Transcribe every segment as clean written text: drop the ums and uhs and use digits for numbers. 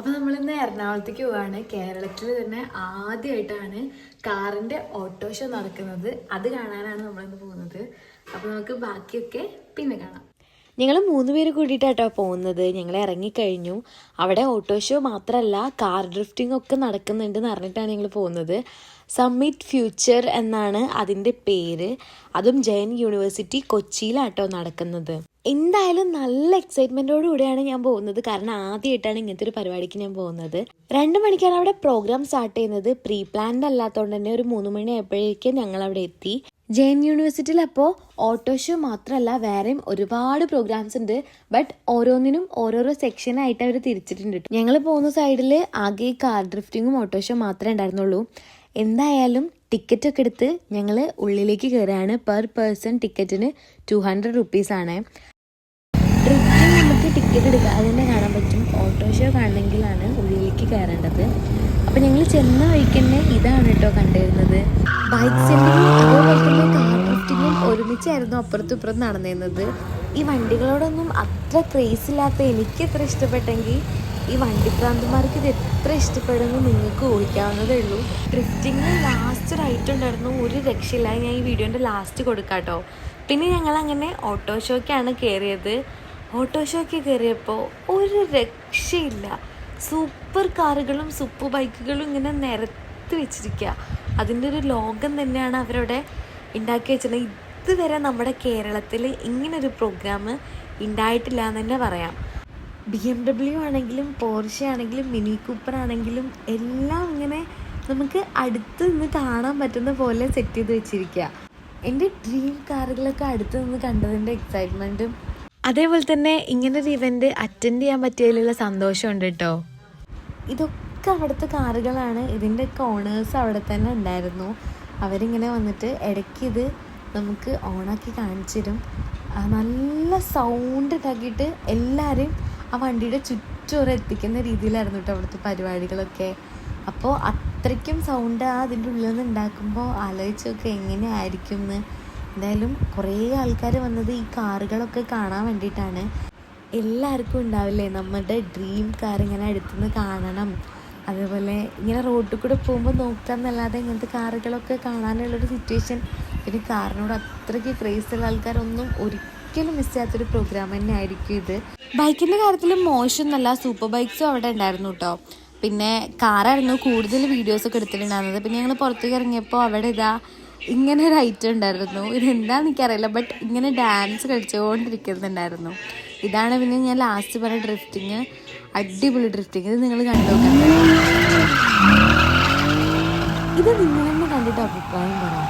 അപ്പോൾ നമ്മളിന്ന് എറണാകുളത്തേക്ക് പോവാണ്. കേരളത്തിൽ തന്നെ ആദ്യമായിട്ടാണ് കാറിൻ്റെ ഓട്ടോ ഷോ നടക്കുന്നത്. അത് കാണാനാണ് നമ്മളിന്ന് പോകുന്നത്. അപ്പോൾ നമുക്ക് ബാക്കിയൊക്കെ പിന്നെ കാണാം. ഞങ്ങൾ 3 പേര് കൂടിയിട്ടാട്ടോ പോകുന്നത്. ഞങ്ങൾ ഇറങ്ങിക്കഴിഞ്ഞു. അവിടെ ഓട്ടോ ഷോ മാത്രമല്ല കാർ ഡ്രിഫ്റ്റിംഗ് ഒക്കെ നടക്കുന്നുണ്ടെന്ന് അറിഞ്ഞിട്ടാണ് ഞങ്ങൾ പോകുന്നത്. സമ്മിറ്റ് ഫ്യൂച്ചർ എന്നാണ് അതിൻ്റെ പേര്. അതും ജയൻ യൂണിവേഴ്സിറ്റി കൊച്ചിയിലാട്ടോ നടക്കുന്നത്. എന്തായാലും നല്ല എക്സൈറ്റ്മെൻറ്റോടു കൂടിയാണ് ഞാൻ പോകുന്നത്. കാരണം ആദ്യമായിട്ടാണ് ഇങ്ങനത്തെ ഒരു പരിപാടിക്ക് ഞാൻ പോകുന്നത്. 2 മണിക്കാണ് അവിടെ പ്രോഗ്രാം സ്റ്റാർട്ട് ചെയ്യുന്നത്. പ്രീ പ്ലാൻഡ് അല്ലാത്തതുകൊണ്ട് തന്നെ ഒരു 3 മണി ആയപ്പോഴേക്കും ഞങ്ങൾ അവിടെ എത്തി. ജെയിൻ യൂണിവേഴ്സിറ്റിയിൽ അപ്പോൾ ഓട്ടോ ഷോ മാത്രമല്ല വേറെയും ഒരുപാട് പ്രോഗ്രാംസ് ഉണ്ട്. ബട്ട് ഓരോന്നിനും ഓരോരോ സെക്ഷനായിട്ട് അവർ തിരിച്ചിട്ടുണ്ട്. ഞങ്ങൾ പോകുന്ന സൈഡിൽ ആകെ ഈ കാർ ഡ്രിഫ്റ്റിങ്ങും ഓട്ടോ ഷോ മാത്രമേ ഉണ്ടായിരുന്നുള്ളൂ. എന്തായാലും ടിക്കറ്റൊക്കെ എടുത്ത് ഞങ്ങൾ ഉള്ളിലേക്ക് കയറുകയാണ്. പെർ പേഴ്സൺ ടിക്കറ്റിന് 200 റുപ്പീസാണ്. ഡ്രിഫ്റ്റിംഗ് നമുക്ക് ടിക്കറ്റ് എടുക്കാതെ തന്നെ കാണാൻ പറ്റും. ഓട്ടോ ഷോ കാണണമെങ്കിലാണ് ഉള്ളിലേക്ക് കയറേണ്ടത്. അപ്പോൾ ഞങ്ങൾ ചെന്ന വഴിക്ക് തന്നെ ഇതാണ് കേട്ടോ കണ്ടിരുന്നത്. ബൈക്ക് സെല്ലിങ്ങും അതേപോലെ തന്നെ കാർ ഡ്രിഫ്റ്റിങ്ങും ഒരുമിച്ചായിരുന്നു അപ്പുറത്തും ഇപ്പുറത്തും നടന്നിരുന്നത്. ഈ വണ്ടികളോടൊന്നും അത്ര ക്രേസ് ഇല്ലാത്ത എനിക്ക് എത്ര ഇഷ്ടപ്പെട്ടെങ്കിൽ ഈ വണ്ടിപ്രാന്തന്മാർക്ക് ഇത് എത്ര ഇഷ്ടപ്പെടുമെന്ന് നിങ്ങൾക്ക് ഊഹിക്കാവുന്നതേ ഉള്ളൂ. ഡ്രിഫ്റ്റിങ്ങിന് ലാസ്റ്റ് റൈറ്റ് ഉണ്ടായിരുന്നു, ഒരു രക്ഷയില്ല. ഞാൻ ഈ വീഡിയോൻ്റെ ലാസ്റ്റ് കൊടുക്കാം കേട്ടോ. പിന്നെ ഞങ്ങളങ്ങനെ ഓട്ടോ ഷോയ്ക്കാണ് കയറിയത്. ഓട്ടോ ഷോയ്ക്ക് കയറിയപ്പോൾ ഒരു രക്ഷയില്ല. സൂപ്പർ കാറുകളും സൂപ്പർ ബൈക്കുകളും ഇങ്ങനെ നിരത്തി വെച്ചിരിക്കുക. അതിൻ്റെ ഒരു ലോകം തന്നെയാണ് അവരവിടെ ഉണ്ടാക്കി വെച്ചിട്ടുള്ളത്. ഇതുവരെ നമ്മുടെ കേരളത്തിൽ ഇങ്ങനൊരു പ്രോഗ്രാം ഉണ്ടായിട്ടില്ല എന്ന് തന്നെ പറയാം. BMW ആണെങ്കിലും പോർഷെ ആണെങ്കിലും മിനി കൂപ്പർ ആണെങ്കിലും എല്ലാം ഇങ്ങനെ നമുക്ക് അടുത്ത് നിന്ന് കാണാൻ പറ്റുന്ന പോലെ സെറ്റ് ചെയ്ത് വെച്ചിരിക്കുക. എൻ്റെ ഡ്രീം കാറുകളൊക്കെ അടുത്ത് നിന്ന് കണ്ടതിൻ്റെ എക്സൈറ്റ്മെൻറ്റും അതേപോലെ തന്നെ ഇങ്ങനൊരു ഇവൻ്റ് അറ്റൻഡ് ചെയ്യാൻ പറ്റിയതിലുള്ള സന്തോഷമുണ്ട് കേട്ടോ. ഇതൊക്കെ അവിടുത്തെ കാറുകളാണ്. ഇതിൻ്റെയൊക്കെ ഓണേഴ്സ് അവിടെ തന്നെ ഉണ്ടായിരുന്നു. അവരിങ്ങനെ വന്നിട്ട് ഇടയ്ക്ക് ഇത് നമുക്ക് ഓണാക്കി കാണിച്ചിരും. നല്ല സൗണ്ട് ഉണ്ടാക്കിയിട്ട് എല്ലാവരെയും ആ വണ്ടിയുടെ ചുറ്റോറെ എത്തിക്കുന്ന രീതിയിലായിരുന്നു കേട്ടോ അവിടുത്തെ പരിപാടികളൊക്കെ. അപ്പോൾ അത്രയ്ക്കും സൗണ്ട് അതിൻ്റെ ഉള്ളിൽ നിന്ന് ഉണ്ടാക്കുമ്പോൾ ആലോചിച്ചൊക്കെ എങ്ങനെയായിരിക്കും എന്ന്. എന്തായാലും കുറേ ആൾക്കാർ വന്നത് ഈ കാറുകളൊക്കെ കാണാൻ വേണ്ടിയിട്ടാണ്. എല്ലാവർക്കും ഉണ്ടാവില്ലേ നമ്മുടെ ഡ്രീം കാർ ഇങ്ങനെ അടുത്തുനിന്ന് കാണണം, അതേപോലെ ഇങ്ങനെ റോഡിൽ കൂടെ പോകുമ്പോൾ നോക്കാമെന്നല്ലാതെ ഇങ്ങനത്തെ കാറുകളൊക്കെ കാണാനുള്ളൊരു സിറ്റുവേഷൻ. പിന്നെ കാറിനോട് അത്രയ്ക്ക് ക്രേസുള്ള ആൾക്കാരൊന്നും ഒരിക്കലും മിസ് ചെയ്യാത്തൊരു പ്രോഗ്രാം തന്നെ ആയിരിക്കും ഇത്. ബൈക്കിൻ്റെ കാര്യത്തിൽ മോശമൊന്നുമല്ല, സൂപ്പർ ബൈക്സും അവിടെ ഉണ്ടായിരുന്നു കേട്ടോ. പിന്നെ കാറായിരുന്നു കൂടുതൽ വീഡിയോസൊക്കെ എടുത്തിട്ടുണ്ടായിരുന്നത്. പിന്നെ ഞങ്ങൾ പുറത്തേക്ക് ഇറങ്ങിയപ്പോൾ അവിടെ ഇതാ ഇങ്ങനെ ഒരു ഐറ്റം ഉണ്ടായിരുന്നു. ഇതെന്താണെന്ന് എനിക്കറിയില്ല, ബട്ട് ഇങ്ങനെ ഡാൻസ് കളിച്ചുകൊണ്ടിരിക്കുന്നുണ്ടായിരുന്നു. ഇതാണ് പിന്നെ ഞാൻ ലാസ്റ്റ് പറഞ്ഞ ഡ്രിഫ്റ്റിങ്. അടിപൊളി ഡ്രിഫ്റ്റിങ്. ഇത് നിങ്ങൾ കണ്ടു നോക്കണ്ടേ? ഇത് നിങ്ങൾ തന്നെ കണ്ടിട്ട് അഭിപ്രായം പറയാം.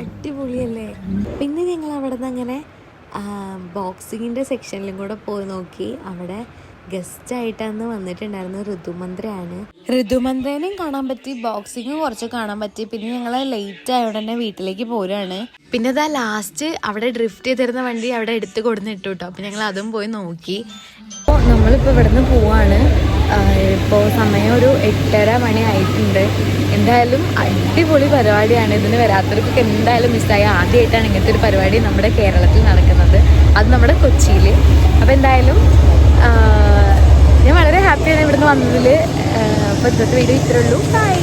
അടിപൊളിയല്ലേ? പിന്നെ ഞങ്ങൾ അവിടെ നിന്ന് അങ്ങനെ ബോക്സിങ്ങിൻ്റെ സെക്ഷനിലും കൂടെ പോയി നോക്കി. അവിടെ ഗസ്റ്റായിട്ടന്ന് വന്നിട്ടുണ്ടായിരുന്നു ഋതുമന്ത്രയാണ്. ഋതുമന്ത്രേനെയും കാണാൻ പറ്റി, ബോക്സിങ്ങും കുറച്ച് കാണാൻ പറ്റി. പിന്നെ ഞങ്ങൾ ലേറ്റ് ആയതുകൊണ്ട് തന്നെ വീട്ടിലേക്ക് പോരാണ്. പിന്നെ ഇതാ ലാസ്റ്റ് അവിടെ ഡ്രിഫ്റ്റ് ചെയ്തിരുന്ന വണ്ടി അവിടെ എടുത്ത് കൊടുന്നിട്ടു കേട്ടോ. അപ്പോൾ ഞങ്ങൾ അതും പോയി നോക്കി. അപ്പോൾ നമ്മളിപ്പോൾ ഇവിടെ നിന്ന് പോവാണ്. ഇപ്പോൾ സമയം ഒരു 8:30 മണി ആയിട്ടുണ്ട്. എന്തായാലും അടിപൊളി പരിപാടിയാണ്. ഇതിന് വരാത്തവർക്കൊക്കെ എന്തായാലും മിസ്സായി. ആദ്യമായിട്ടാണ് ഇങ്ങനത്തെ ഒരു പരിപാടി നമ്മുടെ കേരളത്തിൽ നടക്കുന്നത്, അത് നമ്മുടെ കൊച്ചിയിൽ. അപ്പോൾ എന്തായാലും ഞാൻ വളരെ ഹാപ്പിയാണ് ഇവിടുന്ന് വന്നതിൽ. അപ്പോൾ ഇന്നത്തെ വീഡിയോ ഇത്രയേ ഉള്ളൂ. ബൈ.